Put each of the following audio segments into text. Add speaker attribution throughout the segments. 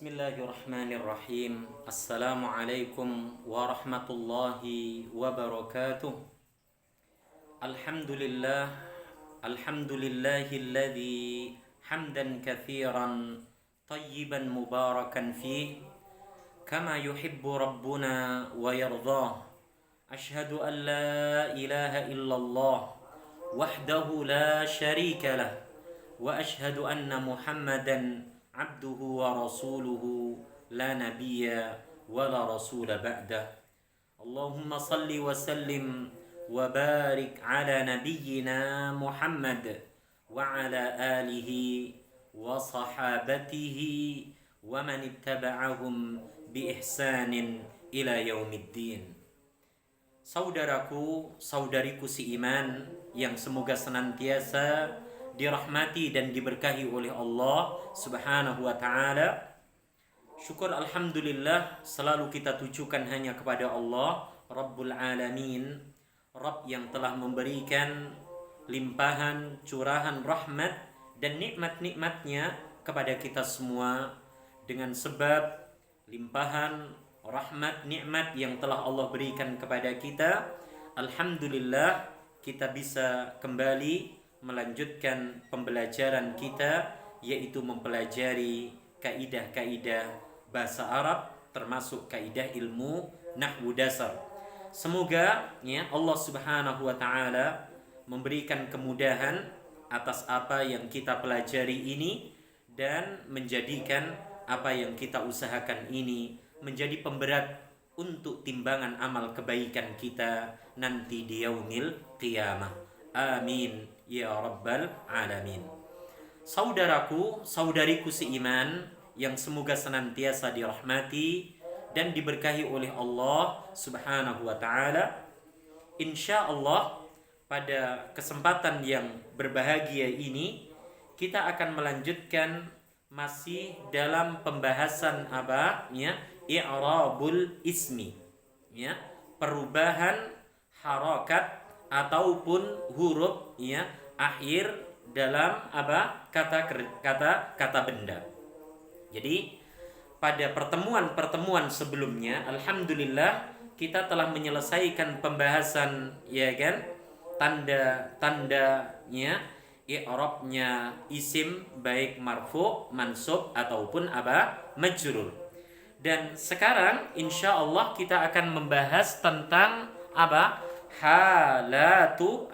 Speaker 1: Bismillahirrahmanirrahim. Assalamualaikum warahmatullahi wabarakatuh. Alhamdulillah. Alhamdulillahilladzi hamdan katsiran tayyiban mubarakan fih kama yuhibbu rabbuna wa yardah. Ashhadu an la ilaha illallah wahdahu la syarika lah wa ashhadu anna Muhammadan abduhu wa rasuluhu la nabiyya wa la rasula ba'dah. Allahumma salli wa sallim wa barik ala nabiyyina Muhammad wa ala alihi wa sahabatihi wa man ittaba'ahum bi ihsanin ila yaumiddin. Saudaraku, saudariku seiman yang semoga senantiasa dirahmati dan diberkahi oleh Allah Subhanahu wa ta'ala. Syukur alhamdulillah selalu kita tujukan hanya kepada Allah Rabbul Alamin, Rabb yang telah memberikan limpahan curahan rahmat dan nikmat-nikmatnya kepada kita semua. Dengan sebab limpahan rahmat nikmat yang telah Allah berikan kepada kita, alhamdulillah kita bisa kembali melanjutkan pembelajaran kita, yaitu mempelajari kaidah-kaidah bahasa Arab, termasuk kaidah ilmu nahwu dasar. Semoga Allah Subhanahu wa ta'ala memberikan kemudahan atas apa yang kita pelajari ini dan menjadikan apa yang kita usahakan ini menjadi pemberat untuk timbangan amal kebaikan kita nanti di yaumil qiyamah. Amin ya rabbal alamin. Saudaraku, saudariku seiman yang semoga senantiasa dirahmati dan diberkahi oleh Allah Subhanahu wa ta'ala. Insyaallah pada kesempatan yang berbahagia ini kita akan melanjutkan masih dalam pembahasan i'rabul ismi, perubahan harakat ataupun huruf akhir dalam kata benda. Jadi pada pertemuan sebelumnya alhamdulillah kita telah menyelesaikan pembahasan tanda-tandanya i'rabnya isim baik marfu, mansub ataupun majrur. Dan sekarang insyaallah kita akan membahas tentang halatu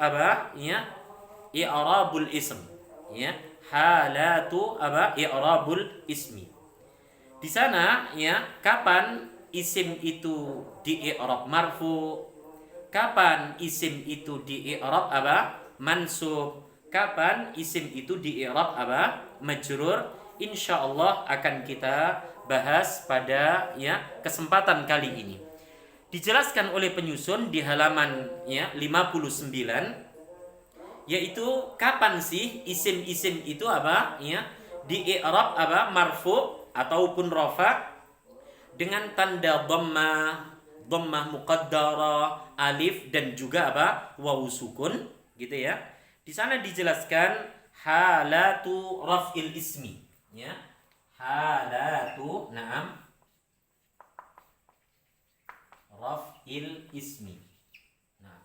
Speaker 1: i'rabul ism, halatu i'rabul ismi. Di sana kapan isim itu di i'rab marfu, kapan isim itu di i'rab mansub, kapan isim itu di i'rab majrur, insyaallah akan kita bahas pada kesempatan kali ini. Dijelaskan oleh penyusun di halaman 59, yaitu kapan sih isim-isim itu di i'rab marfu ataupun rafa dengan tanda dhammah muqaddarah, alif dan juga wawu sukun gitu ya. Di sana dijelaskan halatu raf'il ismi, halatu raf'il ismi. Nah,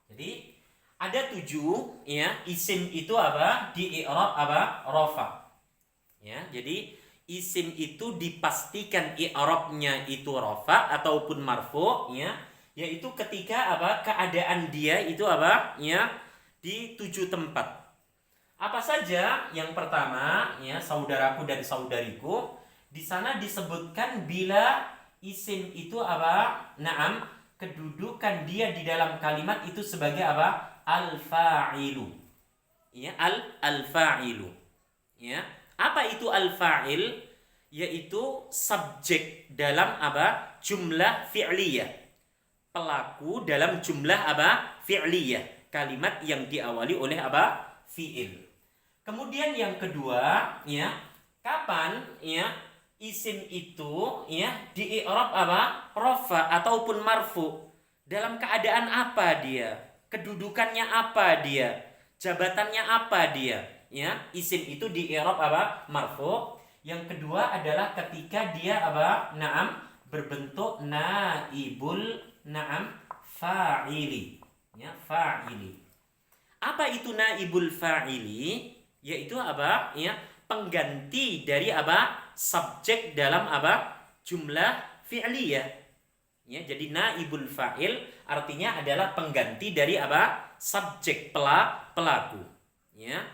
Speaker 1: jadi ada 7 isim itu di i'rab rafa. Jadi isim itu dipastikan i'rabnya itu rafa ataupun marfu yaitu ketika keadaan dia itu di 7 tempat. Apa saja? Yang pertama saudaraku dan saudariku, di sana disebutkan bila isim itu kedudukan dia di dalam kalimat itu sebagai al-fa'ilu. Al-fa'ilu. Apa itu al-fa'il? Yaitu subjek dalam jumlah fi'liyah. Pelaku dalam jumlah fi'liyah. Kalimat yang diawali oleh fi'il. Kemudian yang kedua, kapan isim itu di i'rab rafa ataupun marfu? Dalam keadaan apa dia? Kedudukannya apa dia? Jabatannya apa dia? Isim itu di i'rab marfu Yang kedua adalah ketika dia apa? Naam, berbentuk naibul fa'ili. Ya, fa'ili. Apa itu naibul fa'ili? Yaitu apa? Ya, pengganti dari apa? Subjek dalam apa? Jumlah fi'liyah. Ya, jadi naibul fa'il artinya adalah pengganti dari apa? Subjek pelaku. Ya.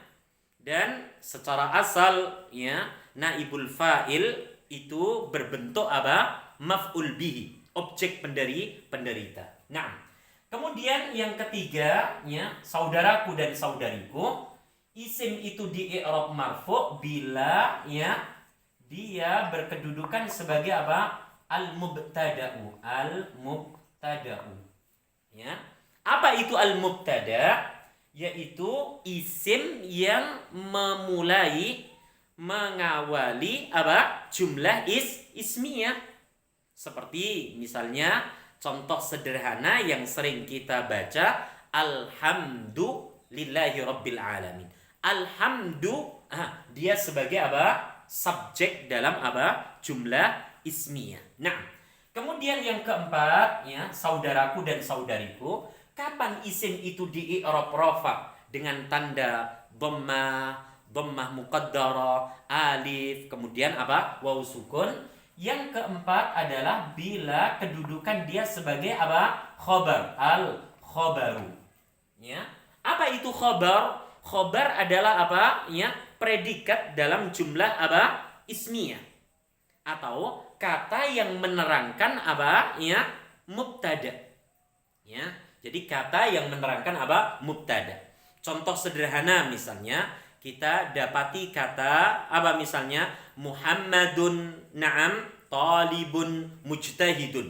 Speaker 1: Dan secara asal ya, naibul fa'il itu berbentuk apa? Maf'ul bihi, objek penderita. Nah, kemudian yang ketiga, ya, saudaraku dan saudariku, isim itu di i'rab marfu bila ya dia berkedudukan sebagai apa? Al-mubtada'u. Al-mubtada'u. Ya. Apa itu al-mubtada'? Yaitu isim yang memulai mengawali apa? Jumlah ismiyah. Seperti misalnya contoh sederhana yang sering kita baca, alhamdulillahi rabbil alamin. Alhamdu, dia sebagai apa? Subjek dalam apa? Jumlah ismiyah. Nah, kemudian yang keempat, ya, saudaraku dan saudariku, kapan isim itu di i'rab rafa dengan tanda dhammah muqaddarah, alif, kemudian apa? Waw sukun. Yang keempat adalah bila kedudukan dia sebagai apa? Khobar, al-khobaru. Ya. Apa itu khobar? Khobar adalah apa? Ya, predikat dalam jumlah apa? Ismiyah. Atau kata yang menerangkan apa? Ya, mubtada. Ya. Jadi kata yang menerangkan apa? Mubtada. Contoh sederhana misalnya kita dapati kata apa misalnya? Muhammadun na'am talibun mujtahidun.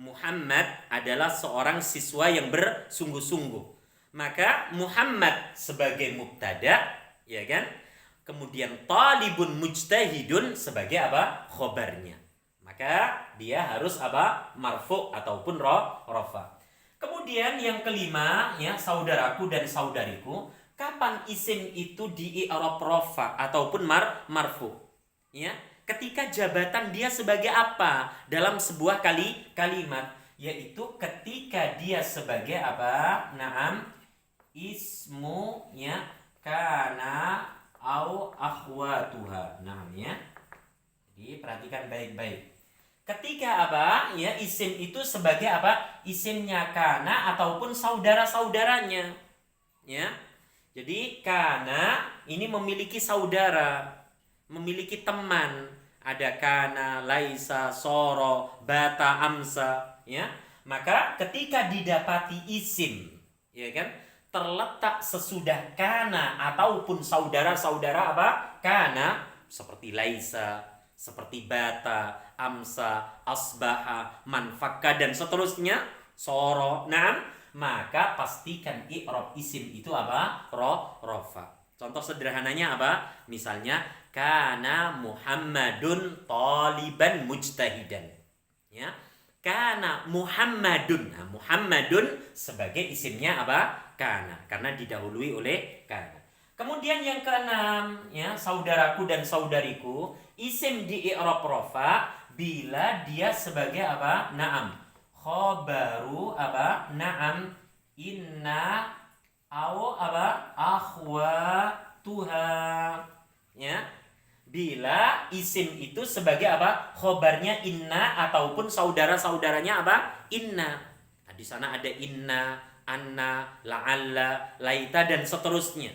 Speaker 1: Muhammad adalah seorang siswa yang bersungguh-sungguh. Maka Muhammad sebagai mubtada, ya kan? Kemudian talibun mujtahidun sebagai apa? Khobarnya. Maka dia harus apa? Marfu ataupun rafa. Kemudian yang kelima, ya, saudaraku dan saudariku, kapan isim itu di i'rab rafa ataupun marfu? Ya, ketika jabatan dia sebagai apa dalam sebuah kalimat, yaitu ketika dia sebagai apa? Naam, ismu, ya, kana au akhwatuha. Naam, ya. Jadi perhatikan baik-baik. Ketika apa? Ya, isim itu sebagai apa? Isimnya kana ataupun saudara-saudaranya. Ya. Jadi kana ini memiliki saudara, memiliki teman. Ada kana, laisa, soro, bata, amsa, ya. Maka ketika didapati isim, ya kan? Terletak sesudah kana ataupun saudara-saudara apa? Kana, seperti laisa, seperti bata, amsa, asbaha, manfakka dan seterusnya, soro, nam, maka pastikan i'rab isim itu apa? Rafa. Contoh sederhananya apa? Misalnya kana Muhammadun taliban mujtahidan. Ya. Kana Muhammadun. Nah, Muhammadun sebagai isimnya apa? Kana, karena didahului oleh kana. Kemudian yang keenam, ya, saudaraku dan saudariku, isim di i'rab rafa bila dia sebagai apa? Naam. Khobaru apa? Naam. Inna au apa? Akhwatuha. Ya. Bila isim itu sebagai apa? Khobarnya inna ataupun saudara-saudaranya apa? Inna. Nah, di sana ada inna, anna, la'alla, laita dan seterusnya.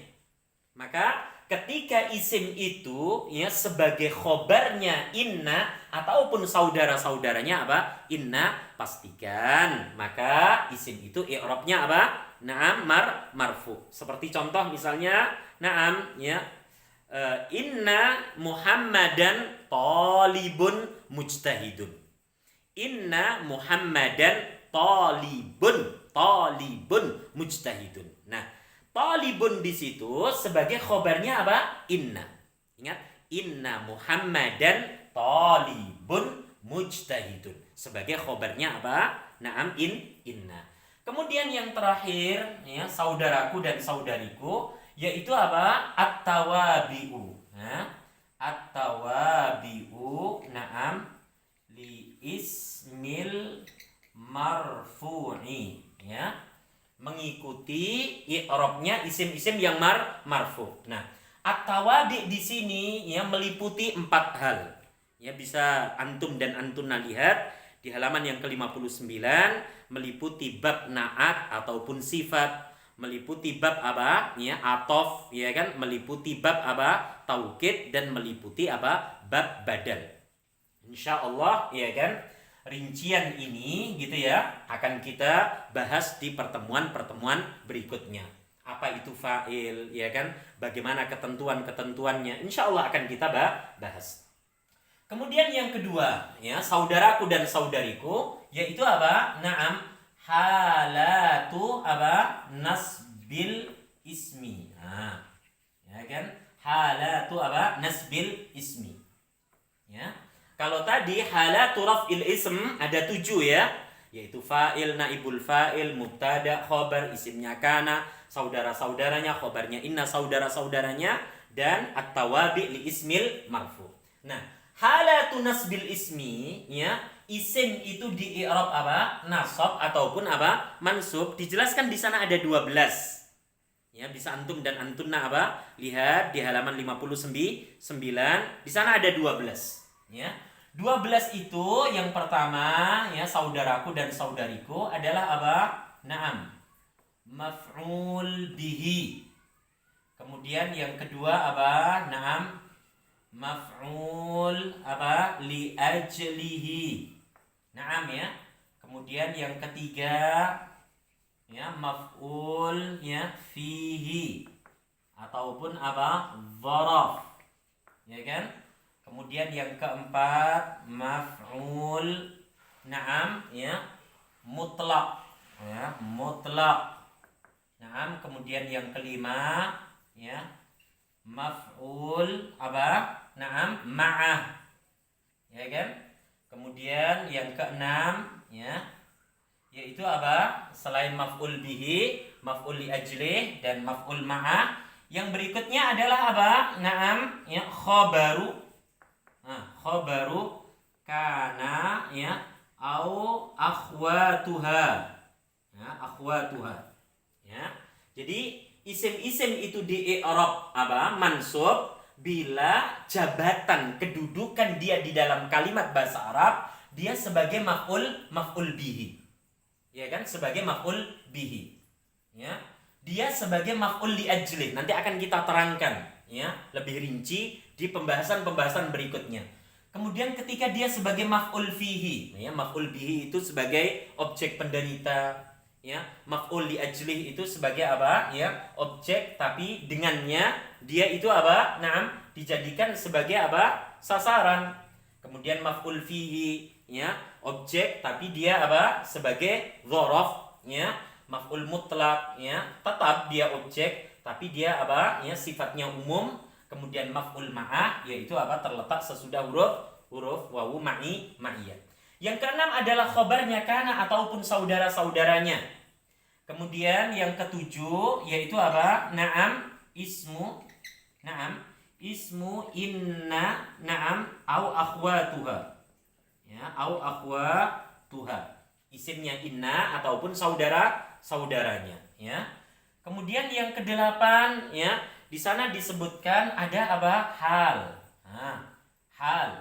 Speaker 1: Maka ketika isim itu ya sebagai khobarnya inna ataupun saudara-saudaranya apa? Inna, pastikan maka isim itu i'rabnya apa? Naam marfu. Seperti contoh misalnya naam ya inna Muhammadan talibun mujtahidun. Inna Muhammadan talibun mujtahidun. Nah, talibun di situ sebagai khobarnya apa? Inna. Ingat, inna Muhammadan talibun mujtahidun. Sebagai khobarnya apa? Naam inna. Kemudian yang terakhir, ya, saudaraku dan saudariku, yaitu apa? At-tawabi'u. Nah, At-tawabi'u na'am li ismil marfu'i, ya. Mengikuti i'rabnya isim-isim yang marfu. Nah, at-tawabi di sini ya meliputi 4 hal. Ya, bisa antum dan antuna lihat di halaman yang ke-59, meliputi bab na'at ataupun sifat, meliputi bab apa? Ya, atof, ya kan? Meliputi bab apa? Taukid, dan meliputi apa? Bab badal. Insyaallah, ya kan? Rincian ini gitu ya akan kita bahas di pertemuan-pertemuan berikutnya. Apa itu fa'il, ya kan? Bagaimana ketentuan-ketentuannya? Insyaallah akan kita bahas. Kemudian yang kedua, ya, saudaraku dan saudariku, yaitu apa? Naam, halatu apa? Nasbil ismi. Nah, ya kan? Halatu apa? Nasbil ismi. Ya. Kalau tadi halatu raf'il ism ada 7 ya, yaitu fa'il, naibul fa'il, mubtada, khobar, isimnya kana, saudara-saudaranya, khobarnya inna, saudara-saudaranya, dan at-tawabi li ismil marfu. Nah, halatu nasbil ismi, ya, isim itu di i'rab apa? Nasab ataupun apa? Mansub. Dijelaskan di sana ada 12. Ya, bisa antum dan antuna apa? Lihat di halaman 59, di sana ada 12. Ya. 12 itu yang pertama, ya, saudaraku dan saudariku adalah apa? Naam, maf'ul bihi. Kemudian yang kedua apa? Naam, maf'ul apa? Li ajlihi. Naam, ya. Kemudian yang ketiga, ya, maf'ul, ya, fihi ataupun apa? Dzaraf. Ya kan? Kemudian yang keempat, maf'ul, naam, ya, mutlaq, ya, mutlaq. Naam, kemudian yang kelima, ya, maf'ul apa? Naam, ma'ah. Ya kan? Kemudian yang keenam, ya, yaitu apa? Selain maf'ul bihi, maf'ul li ajlih, dan maf'ul ma'ah, yang berikutnya adalah apa? Naam, ya, khabaru. Nah, khabaru kana, ya, au akhwatuha. Ya, akhwatuha. Ya. Jadi isim-isim itu di i'rab apa? Mansub bila jabatan kedudukan dia di dalam kalimat bahasa Arab dia sebagai maf'ul bihi. Ya kan? Sebagai maf'ul bihi. Ya. Dia sebagai maf'ul li ajlih. Nanti akan kita terangkan, ya, lebih rinci di pembahasan-pembahasan berikutnya. Kemudian ketika dia sebagai maf'ul fihi, ya, maf'ul bihi itu sebagai objek penderita, ya, maf'ul li ajlih itu sebagai apa? Ya, objek, tapi dengannya dia itu apa? Naam, dijadikan sebagai apa? Sasaran. Kemudian maf'ul fihi, ya, objek, tapi dia apa? Sebagai dzaraf, ya, maf'ul mutlaq, ya, tetap dia objek, tapi dia apa? Ya, sifatnya umum. Kemudian maf'ul ma'ah, yaitu apa? Terletak sesudah huruf wawu ma'iyah. Yang keenam adalah khobarnya kana ataupun saudara-saudaranya. Kemudian yang ketujuh yaitu apa? Naam, ismu, naam, ismu inna, naam, au akhwatuha. Ya, au akhwatuha. Isimnya inna ataupun saudara-saudaranya, ya. Kemudian yang kedelapan, ya, di sana disebutkan ada apa? Hal. Nah, hal.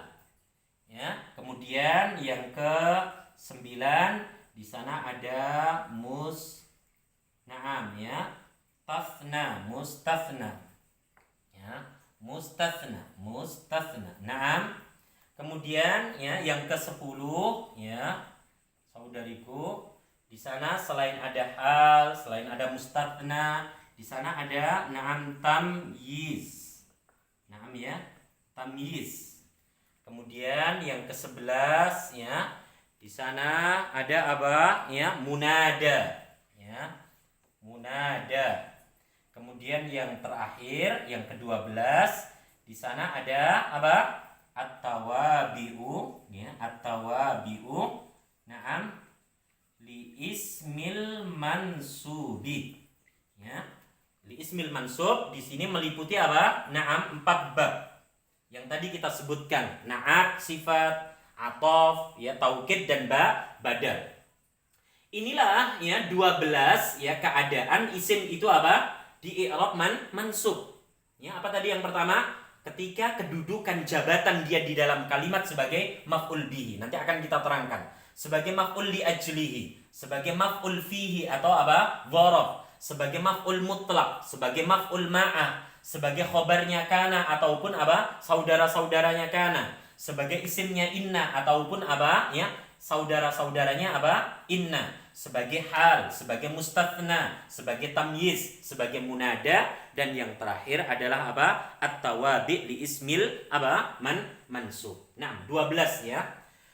Speaker 1: Ya, kemudian yang ke-9 di sana ada naam, ya, tafna, mustafna. Ya, mustafna. Naam. Kemudian, ya, yang ke-10, ya, saudariku, di sana selain ada hal, selain ada mustafna, di sana ada naam tamyiz. Naam, ya, tamyiz. Kemudian yang ke-11, ya, di sana ada apa? Ya, munada. Ya, munada. Kemudian yang terakhir, yang ke-12, di sana ada apa? At-tawabi'u, ya, at-tawabi'u. Naam, li ismil mansubi. Ya. Li ismil mansub di sini meliputi apa? Naam, 4 bab. Yang yang tadi kita sebutkan, na'at, sifat, atof, ya, taukid dan badal. Inilah ya 12 ya keadaan isim itu apa? Di i'rab mansub. Ya, apa tadi yang pertama? Ketika kedudukan jabatan dia di dalam kalimat sebagai maf'ul bihi. Nanti akan kita terangkan. Sebagai maf'ul li ajlihi, sebagai maf'ul fihi atau apa? Dzaraf, sebagai maf'ul mutlak, sebagai maf'ul ma'ah, sebagai khobarnya kana ataupun apa? Saudara-saudaranya kana, sebagai isimnya inna ataupun apa? Ya, saudara-saudaranya apa? Inna, sebagai hal, sebagai mustathna, sebagai tamyiz, sebagai munada, dan yang terakhir adalah apa? At-tawabi' li ismil apa? Mansub. Nah, 12 ya.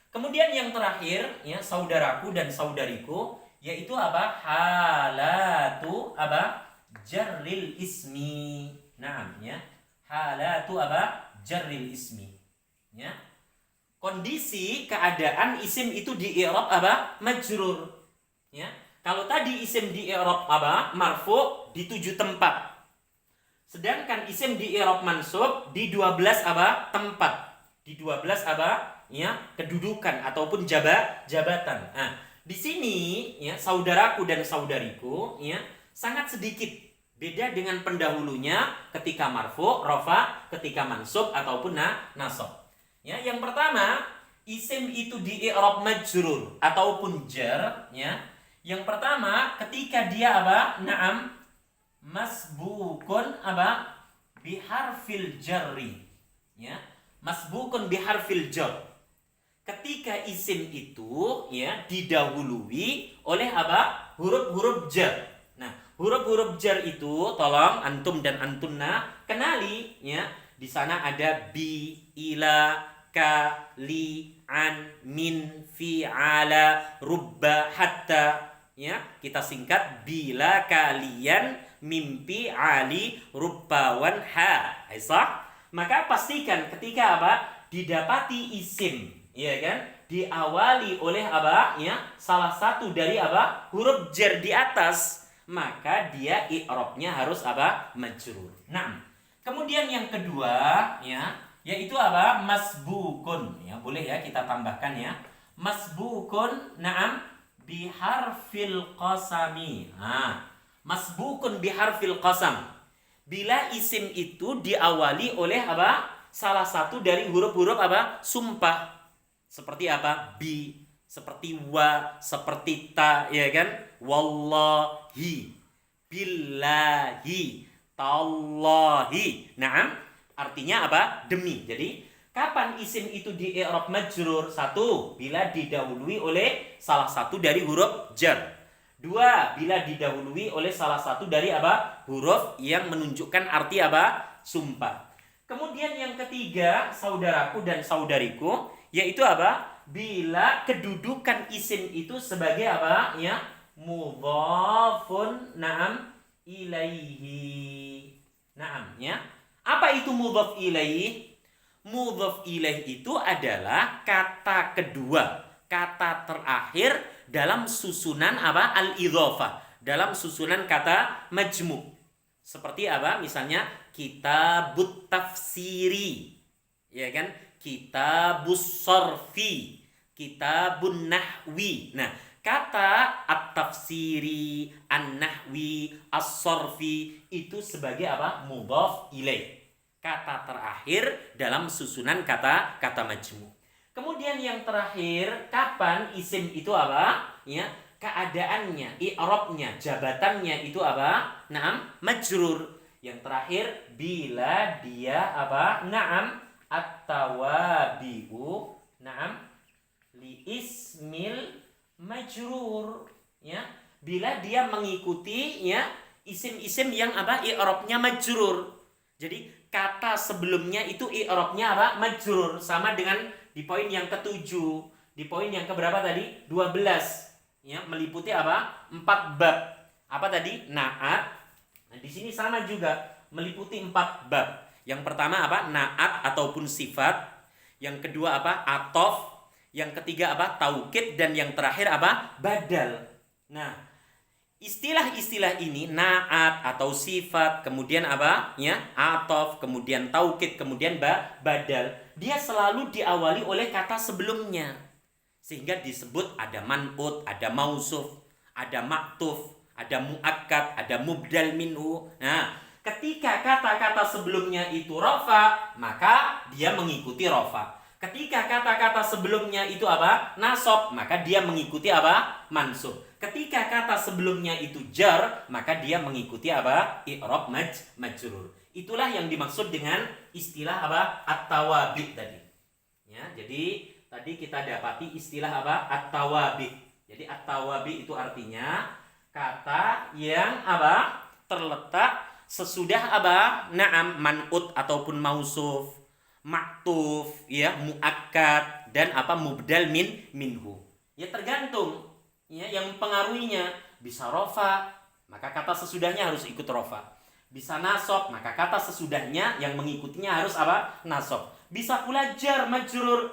Speaker 1: Kemudian yang terakhir ya, saudaraku dan saudariku, yaitu apa? Halatu apa? Jarril ismi. Naam ya. Halatu apa? Jarril ismi. Ya. Kondisi keadaan isim itu di i'rab apa? Majrur. Ya. Kalau tadi isim di i'rab apa? Marfu di 7 tempat. Sedangkan isim di i'rab mansub di 12 apa? Tempat. Di 12 apa? Ya, kedudukan ataupun jabatan. Nah, di sini ya saudaraku dan saudariku ya sangat sedikit beda dengan pendahulunya ketika marfu, rafa, ketika mansub ataupun nasab. Ya, yang pertama, isim itu di i'rab majrur ataupun jar ya. Yang pertama, ketika dia apa? Naam masbukun apa? Biharfil jarri. Ya, masbukun biharfil jar. Ketika isim itu ya didahului oleh apa? Huruf-huruf jar. Nah, huruf-huruf jar itu tolong antum dan antunna kenali ya. Di sana ada bi, ila, ka, li, an, min, fi, ala, rubba, hatta. Ya, kita singkat bila kalian mimpi ali rubbawan ha. Aisyah. Maka pastikan ketika apa? Didapati isim, ya kan, diawali oleh apa ya salah satu dari apa huruf jar di atas, maka dia i'rabnya harus apa majrur. Nah, kemudian yang kedua ya yaitu apa masbukun ya, boleh ya kita tambahkan ya masbukun naam biharfil qasami. Nah, masbukun biharfil qasam bila isim itu diawali oleh apa salah satu dari huruf-huruf apa sumpah. Seperti apa? Bi, seperti wa, seperti ta, ya kan? Wallahi, billahi, tallahi. Naam, artinya apa? Demi. Jadi, kapan isim itu di i'rab majrur? Satu, bila didahului oleh salah satu dari huruf jar. Dua, bila didahului oleh salah satu dari apa? Huruf yang menunjukkan arti apa? Sumpah. Kemudian yang ketiga, saudaraku dan saudariku, yaitu apa? Bila kedudukan isim itu sebagai apa? Ya, mudhafun na'am ilaihi. Na'am ya. Apa itu mudhaf ilaihi? Mudhaf ilaihi itu adalah kata kedua, kata terakhir dalam susunan apa? Al-idhafah, dalam susunan kata majmu'. Seperti apa? Misalnya kitabut tafsiri. Ya kan? Kitabus sarfi, kitabun nahwi. Nah, kata at-tafsiri, an-nahwi, as-sarfi itu sebagai apa? Mudhaf ilaih. Kata terakhir dalam susunan kata majmu'. Kemudian yang terakhir, kapan isim itu apa? Ya, keadaannya, i'rabnya, jabatannya itu apa? Naam, majrur. Yang terakhir, bila dia apa? Naam at-tawabi'u na'am li ismil majrur ya, bila dia mengikuti ya isim-isim yang apa i'rabnya majrur. Jadi kata sebelumnya itu i'rabnya apa majrur, sama dengan di poin yang ketujuh. Di poin yang keberapa tadi? 12 ya, meliputi apa 4 bab. Apa tadi? Na'at. Nah, di sini sama juga meliputi 4 bab. Yang pertama apa? Na'at ataupun sifat. Yang kedua apa? Atof. Yang ketiga apa? Taukid. Dan yang terakhir apa? Badal. Nah, istilah-istilah ini naat atau sifat, kemudian apa? Ya, atof, kemudian taukid, kemudian badal. Dia selalu diawali oleh kata sebelumnya. Sehingga disebut ada man'ut, ada mausuf, ada maktuf, ada muakkad, ada mubdal minhu. Nah, ketika kata-kata sebelumnya itu rofa, maka dia mengikuti rofa. Ketika kata-kata sebelumnya itu apa? Nasab, maka dia mengikuti apa? Mansub. Ketika kata sebelumnya itu jar, maka dia mengikuti apa? I'rab majrur. Itulah yang dimaksud dengan istilah apa? At-tawabi tadi. Ya, jadi tadi kita dapati istilah apa? At-tawabi. Jadi at-tawabi itu artinya kata yang apa? Terletak sesudah apa? Na'am, man'ut ataupun mausuf, maktuf, ya, muakkad, dan apa? Mubdal minhu. Ya tergantung. Ya, yang pengaruhinya bisa rofa, maka kata sesudahnya harus ikut rofa. Bisa nasab, maka kata sesudahnya yang mengikutinya harus apa? Nasab. Bisa pula jar majrur,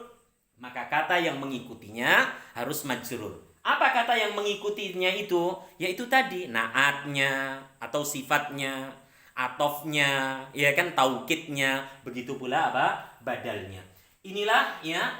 Speaker 1: maka kata yang mengikutinya harus majrur. Apa kata yang mengikutinya itu? Yaitu tadi naatnya atau sifatnya, atofnya, ya kan, taukidnya, begitu pula apa? Badalnya. Inilah ya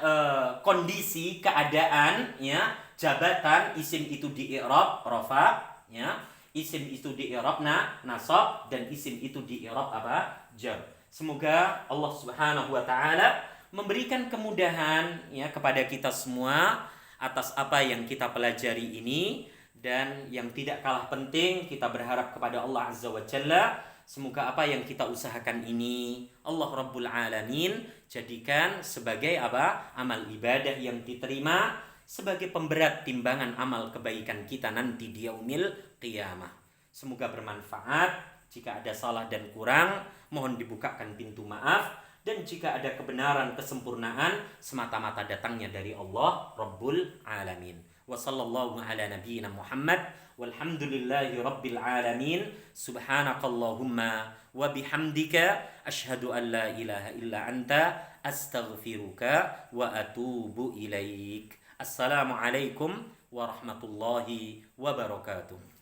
Speaker 1: kondisi keadaan ya jabatan isim itu di i'rab rafa, ya. Isim itu di i'rab nasab, dan isim itu di i'rab apa? Jar. Semoga Allah Subhanahu wa taala memberikan kemudahan ya kepada kita semua atas apa yang kita pelajari ini, dan yang tidak kalah penting kita berharap kepada Allah Azza wa Jalla, semoga apa yang kita usahakan ini Allah Rabbul Alamin jadikan sebagai apa? Amal ibadah yang diterima, sebagai pemberat timbangan amal kebaikan kita nanti di yaumil qiyamah. Semoga bermanfaat. Jika ada salah dan kurang, mohon dibukakan pintu maaf. Dan jika ada kebenaran, kesempurnaan, semata-mata datangnya dari Allah Rabbul Alamin. Wa sallallahu ala nabiyyina Muhammad walhamdulillahi rabbil alamin. Subhanakallahumma wa bihamdika asyhadu an la ilaha illa anta astaghfiruka wa atubu ilaik. Assalamualaikum warahmatullahi wabarakatuh.